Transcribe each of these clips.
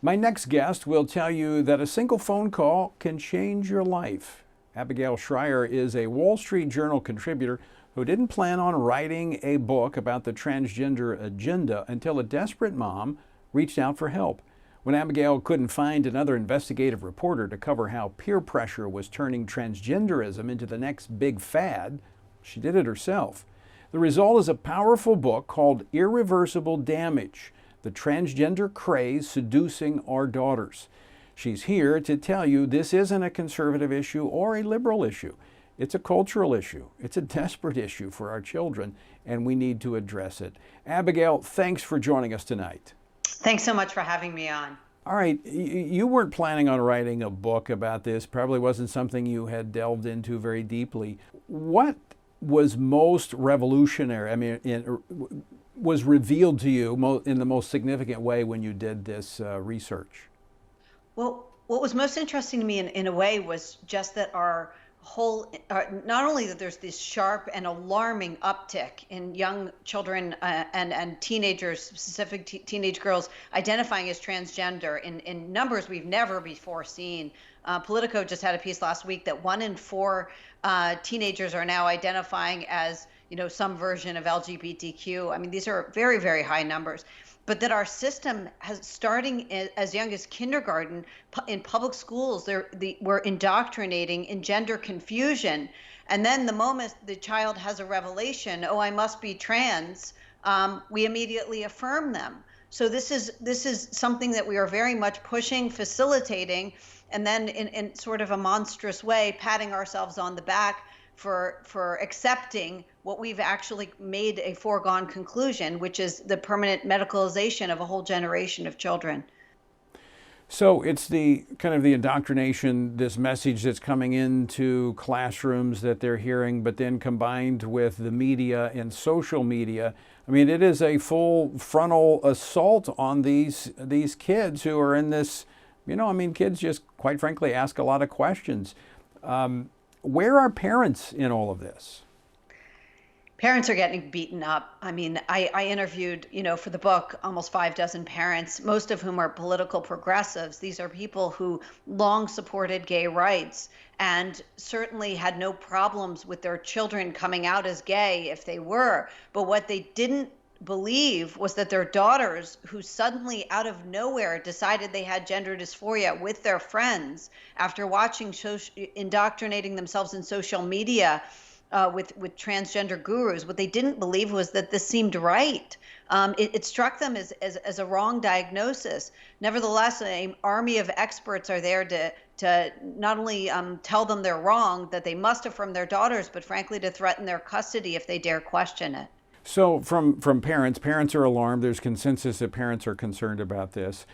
My next guest will tell you that a single phone call can change your life. Abigail Shrier is a Wall Street Journal contributor who didn't plan on writing a book about the transgender agenda until a desperate mom reached out for help. When Abigail couldn't find another investigative reporter to cover how peer pressure was turning transgenderism into the next big fad, she did it herself. The result is a powerful book called Irreversible Damage: The Transgender Craze Seducing Our Daughters. She's here to tell you this isn't a conservative issue or a liberal issue. It's a cultural issue. It's a desperate issue for our children, and we need to address it. Abigail, thanks for joining us tonight. Thanks so much for having me on. All right, you weren't planning on writing a book about this. Probably wasn't something you had delved into very deeply. What was most revolutionary, was revealed to you in the most significant way when you did this research? Well, what was most interesting to me in a way was just that our whole, not only that there's this sharp and alarming uptick in young children and teenagers, specific teenage girls identifying as transgender in numbers we've never before seen. Politico just had a piece last week that 1 in 4 teenagers are now identifying as, some version of LGBTQ. I mean, these are very, very high numbers. But that our system has, starting as young as kindergarten, in public schools, we're indoctrinating in gender confusion. And then the moment the child has a revelation, oh, I must be trans, we immediately affirm them. So this is something that we are very much pushing, facilitating, and then in sort of a monstrous way, patting ourselves on the back for accepting what we've actually made a foregone conclusion, which is the permanent medicalization of a whole generation of children. So it's the kind of the indoctrination, this message that's coming into classrooms that they're hearing, but then combined with the media and social media. I mean, it is a full frontal assault on these kids who are in this, kids just quite frankly ask a lot of questions. Where are parents in all of this? Parents are getting beaten up. I mean, I interviewed, for the book, almost 5 dozen parents, most of whom are political progressives. These are people who long supported gay rights and certainly had no problems with their children coming out as gay if they were. But what they didn't believe was that their daughters, who suddenly out of nowhere decided they had gender dysphoria with their friends after watching indoctrinating themselves in social media with transgender gurus, what they didn't believe was that this seemed right. It struck them as a wrong diagnosis. Nevertheless, an army of experts are there to not only tell them they're wrong, that they must affirm their daughters, but frankly to threaten their custody if they dare question it. So from parents are alarmed. There's consensus that parents are concerned about this.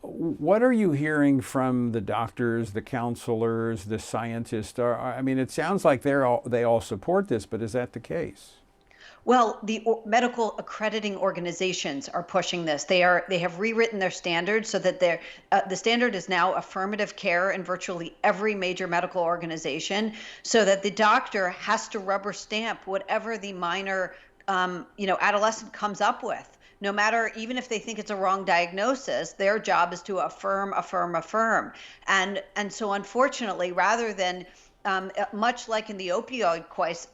What are you hearing from the doctors, the counselors, the scientists? It sounds like they all support this, but is that the case? Well, the medical accrediting organizations are pushing this. They have rewritten their standards so that the standard is now affirmative care in virtually every major medical organization, so that the doctor has to rubber stamp whatever the minor adolescent comes up with. No matter, even if they think it's a wrong diagnosis, their job is to affirm. And so unfortunately, rather than much like in the opioid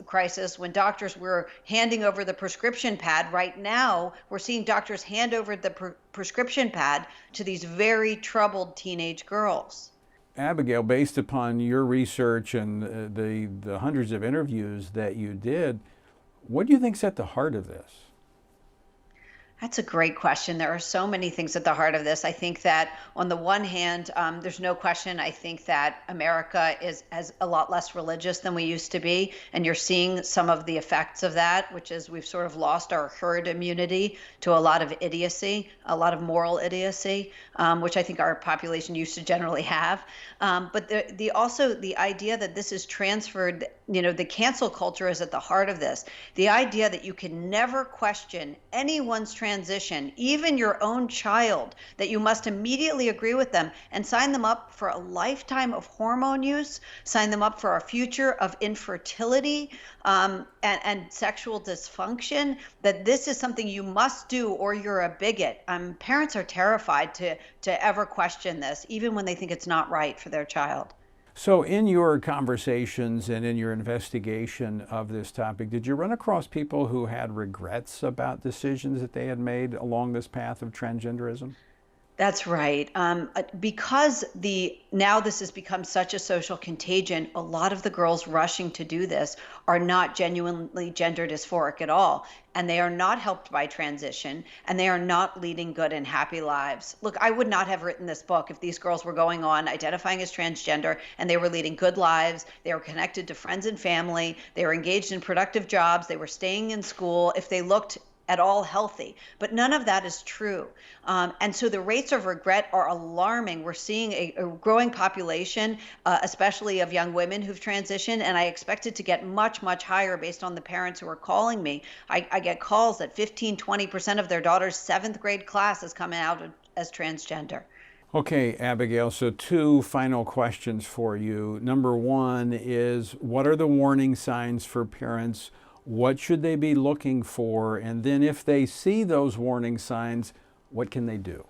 crisis, when doctors were handing over the prescription pad, right now we're seeing doctors hand over the prescription pad to these very troubled teenage girls. Abigail, based upon your research and the hundreds of interviews that you did, what do you think's at the heart of this? That's a great question. There are so many things at the heart of this. I think that on the one hand, there's no question. I think that America is a lot less religious than we used to be. And you're seeing some of the effects of that, which is we've sort of lost our herd immunity to a lot of idiocy, a lot of moral idiocy, which I think our population used to generally have. But also the idea that this is transferred, the cancel culture is at the heart of this. The idea that you can never question anyone's transition, even your own child, that you must immediately agree with them and sign them up for a lifetime of hormone use, sign them up for a future of infertility, and sexual dysfunction, that this is something you must do or you're a bigot. Parents are terrified to ever question this, even when they think it's not right for their child. So, in your conversations and in your investigation of this topic, did you run across people who had regrets about decisions that they had made along this path of transgenderism? That's right. Because now this has become such a social contagion, a lot of the girls rushing to do this are not genuinely gender dysphoric at all. And they are not helped by transition, and they are not leading good and happy lives. Look, I would not have written this book if these girls were going on identifying as transgender and they were leading good lives. They were connected to friends and family. They were engaged in productive jobs. They were staying in school. If they looked at all healthy, but none of that is true. And so the rates of regret are alarming. We're seeing a growing population, especially of young women who've transitioned, and I expect it to get much, much higher based on the parents who are calling me. I get calls that 15-20% of their daughter's 7th grade class is coming out as transgender. Okay, Abigail, so 2 final questions for you. Number 1 is, what are the warning signs for parents? What should they be looking for? And then if they see those warning signs, what can they do?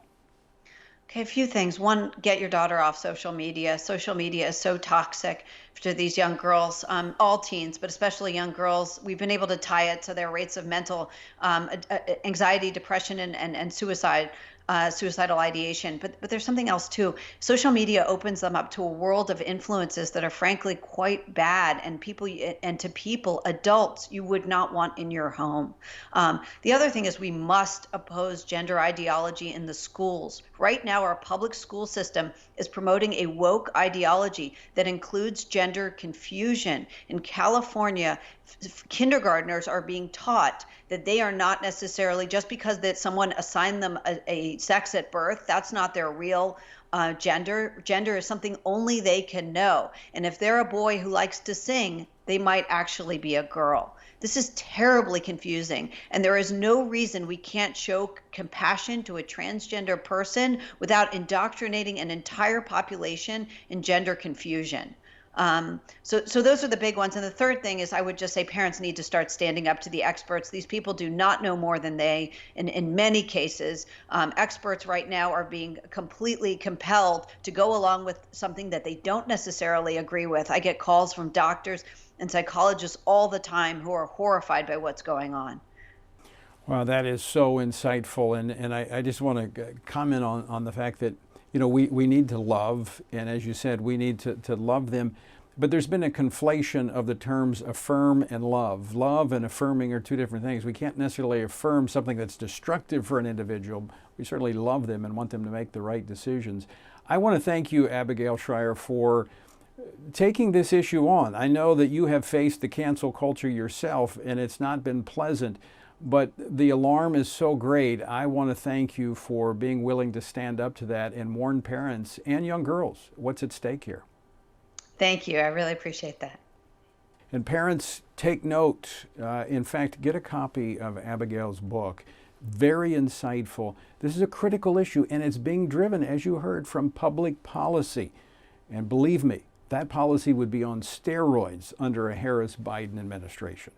Okay, a few things. One, get your daughter off social media. Social media is so toxic to these young girls, all teens, but especially young girls. We've been able to tie it to their rates of mental anxiety, depression, and suicide. Suicidal ideation. But there's something else too. Social media opens them up to a world of influences that are frankly quite bad, and to people, adults, you would not want in your home. The other thing is we must oppose gender ideology in the schools. Right now, our public school system is promoting a woke ideology that includes gender confusion. In California, kindergartners are being taught that they are not necessarily, just because that someone assigned them a sex at birth, that's not their real gender. Gender is something only they can know. And if they're a boy who likes to sing, they might actually be a girl. This is terribly confusing, and there is no reason we can't show compassion to a transgender person without indoctrinating an entire population in gender confusion. So those are the big ones. And the third thing is, I would just say parents need to start standing up to the experts. These people do not know more than they, in many cases. Experts right now are being completely compelled to go along with something that they don't necessarily agree with. I get calls from doctors and psychologists all the time who are horrified by what's going on. Wow, that is so insightful. And I just want to comment on the fact that, we need to love, and as you said, we need to love them. But there's been a conflation of the terms affirm and love. Love and affirming are 2 different things. We can't necessarily affirm something that's destructive for an individual. We certainly love them and want them to make the right decisions. I want to thank you, Abigail Shrier, for taking this issue on. I know that you have faced the cancel culture yourself, and it's not been pleasant. But the alarm is so great. I want to thank you for being willing to stand up to that and warn parents and young girls what's at stake here. Thank you. I really appreciate that. And parents, take note. In fact, get a copy of Abigail's book. Very insightful. This is a critical issue, and it's being driven, as you heard, from public policy. And believe me, that policy would be on steroids under a Harris-Biden administration.